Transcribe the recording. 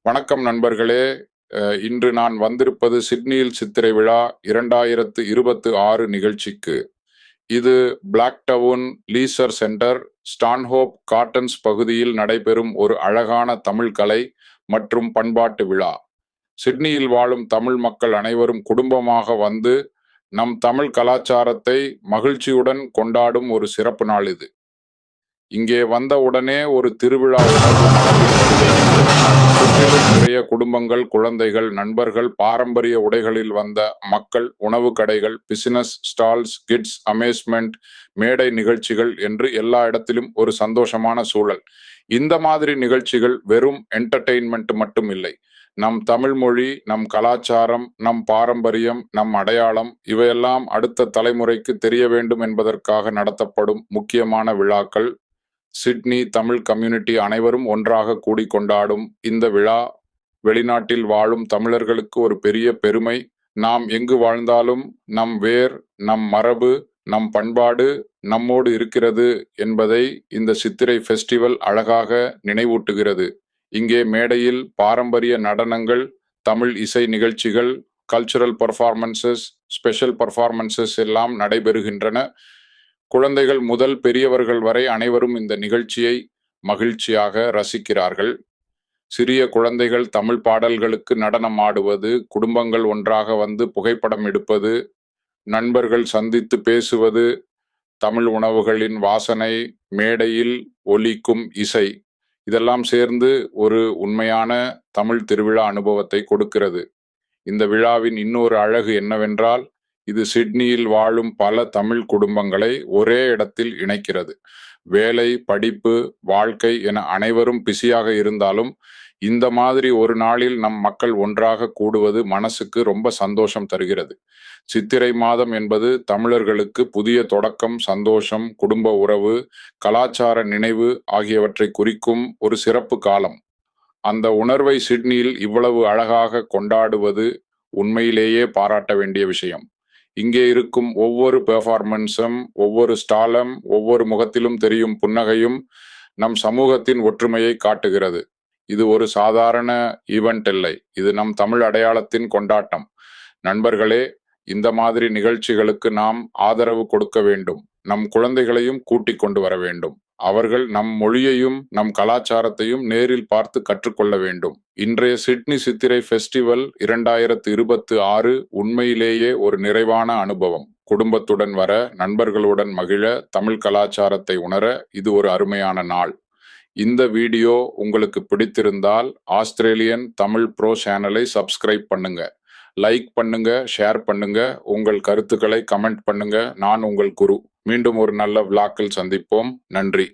வணக்கம் நண்பர்களே. இன்று நான் வந்திருப்பது சிட்னியில் சித்திரை விழா 2026 நிகழ்ச்சிக்கு. இது Blacktown leisure centre Stanhope Gardens பகுதியில் நடைபெறும் ஒரு அழகான தமிழ் கலை மற்றும் பண்பாட்டு விழா. சிட்னியில் வாழும் தமிழ் மக்கள் அனைவரும் குடும்பமாக வந்து நம் தமிழ் கலாச்சாரத்தை மகிழ்ச்சியுடன் கொண்டாடும் ஒரு சிறப்பு நாள் இது. இங்கே வந்த உடனே ஒரு திருவிழா நிறைய குடும்பங்கள், குழந்தைகள், நண்பர்கள், பாரம்பரிய உடைகளில் வந்த மக்கள், உணவு கடைகள், பிசினஸ் ஸ்டால்ஸ், கிட்ஸ், அமேஸ்மெண்ட், மேடை நிகழ்ச்சிகள் என்று எல்லா இடத்திலும் ஒரு சந்தோஷமான சூழல். இந்த மாதிரி நிகழ்ச்சிகள் வெறும் என்டர்டெயின்மெண்ட் மட்டும் இல்லை. நம் தமிழ் மொழி, நம் கலாச்சாரம், நம் பாரம்பரியம், நம் அடையாளம் இவையெல்லாம் அடுத்த தலைமுறைக்கு தெரிய வேண்டும் என்பதற்காக நடத்தப்படும் முக்கியமான விழாக்கள். சிட்னி தமிழ் கம்யூனிட்டி அனைவரும் ஒன்றாக கூடி கொண்டாடும் இந்த விழா வெளிநாட்டில் வாழும் தமிழர்களுக்கு ஒரு பெரிய பெருமை. நாம் எங்கு வாழ்ந்தாலும் நம் வேர், நம் மரபு, நம் பண்பாடு நம்மோடு இருக்கிறது என்பதை இந்த சித்திரை ஃபெஸ்டிவல் அழகாக நினைவூட்டுகிறது. இங்கே மேடையில் பாரம்பரிய நடனங்கள், தமிழ் இசை நிகழ்ச்சிகள், கல்ச்சுரல் பர்ஃபார்மன்சஸ், ஸ்பெஷல் பர்ஃபார்மன்சஸ் எல்லாம் நடைபெறுகின்றன. குழந்தைகள் முதல் பெரியவர்கள் வரை அனைவரும் இந்த நிகழ்ச்சியை மகிழ்ச்சியாக ரசிக்கிறார்கள். சிறிய குழந்தைகள் தமிழ் பாடல்களுக்கு நடனம் ஆடுவது, குடும்பங்கள் ஒன்றாக வந்து புகைப்படம் எடுப்பது, நண்பர்கள் சந்தித்து பேசுவது, தமிழ் உணவுகளின் வாசனை, மேடையில் ஒலிக்கும் இசை இதெல்லாம் சேர்ந்து ஒரு உண்மையான தமிழ் திருவிழா அனுபவத்தை கொடுக்கிறது. இந்த விழாவின் இன்னொரு அழகு என்னவென்றால், இது சிட்னியில் வாழும் பல தமிழ் குடும்பங்களை ஒரே இடத்தில் இணைக்கிறது. வேலை, படிப்பு, வாழ்க்கை என அனைவரும் பிஸியாக இருந்தாலும் இந்த மாதிரி ஒரு நாளில் நம் மக்கள் ஒன்றாக கூடுவது மனசுக்கு ரொம்ப சந்தோஷம் தருகிறது. சித்திரை மாதம் என்பது தமிழர்களுக்கு புதிய தொடக்கம், சந்தோஷம், குடும்ப உறவு, கலாச்சார நினைவு ஆகியவற்றை குறிக்கும் ஒரு சிறப்பு காலம். அந்த உணர்வை சிட்னியில் இவ்வளவு அழகாக கொண்டாடுவது உண்மையிலேயே பாராட்ட வேண்டிய விஷயம். இங்கே இருக்கும் ஒவ்வொரு பெர்ஃபார்மன்ஸும், ஒவ்வொரு ஸ்டாலும், ஒவ்வொரு முகத்திலும் தெரியும் புன்னகையும் நம் சமூகத்தின் ஒற்றுமையை காட்டுகிறது. இது ஒரு சாதாரண ஈவெண்ட் இல்லை, இது நம் தமிழ் அடையாளத்தின் கொண்டாட்டம். நண்பர்களே, இந்த மாதிரி நிகழ்ச்சிகளுக்கு நாம் ஆதரவு கொடுக்க வேண்டும். நம் குழந்தைகளையும் கூட்டிக் கொண்டு வர வேண்டும். அவர்கள் நம் மொழியையும் நம் கலாச்சாரத்தையும் நேரில் பார்த்து கற்றுக்கொள்ள வேண்டும். இன்றைய சிட்னி சித்திரை ஃபெஸ்டிவல் 2026 உண்மையிலேயே ஒரு நிறைவான அனுபவம். குடும்பத்துடன் வர, நண்பர்களுடன் மகிழ, தமிழ் கலாச்சாரத்தை உணர இது ஒரு அருமையான நாள். இந்த வீடியோ உங்களுக்கு பிடித்திருந்தால் ஆஸ்திரேலியன் தமிழ் ப்ரோ சேனலை சப்ஸ்கிரைப் பண்ணுங்க, லைக் பண்ணுங்க, ஷேர் பண்ணுங்க, உங்கள் கருத்துக்களை கமெண்ட் பண்ணுங்க. நான் உங்கள் குரு. மீண்டும் ஒரு நல்ல விளாக்கில் சந்திப்போம். நன்றி.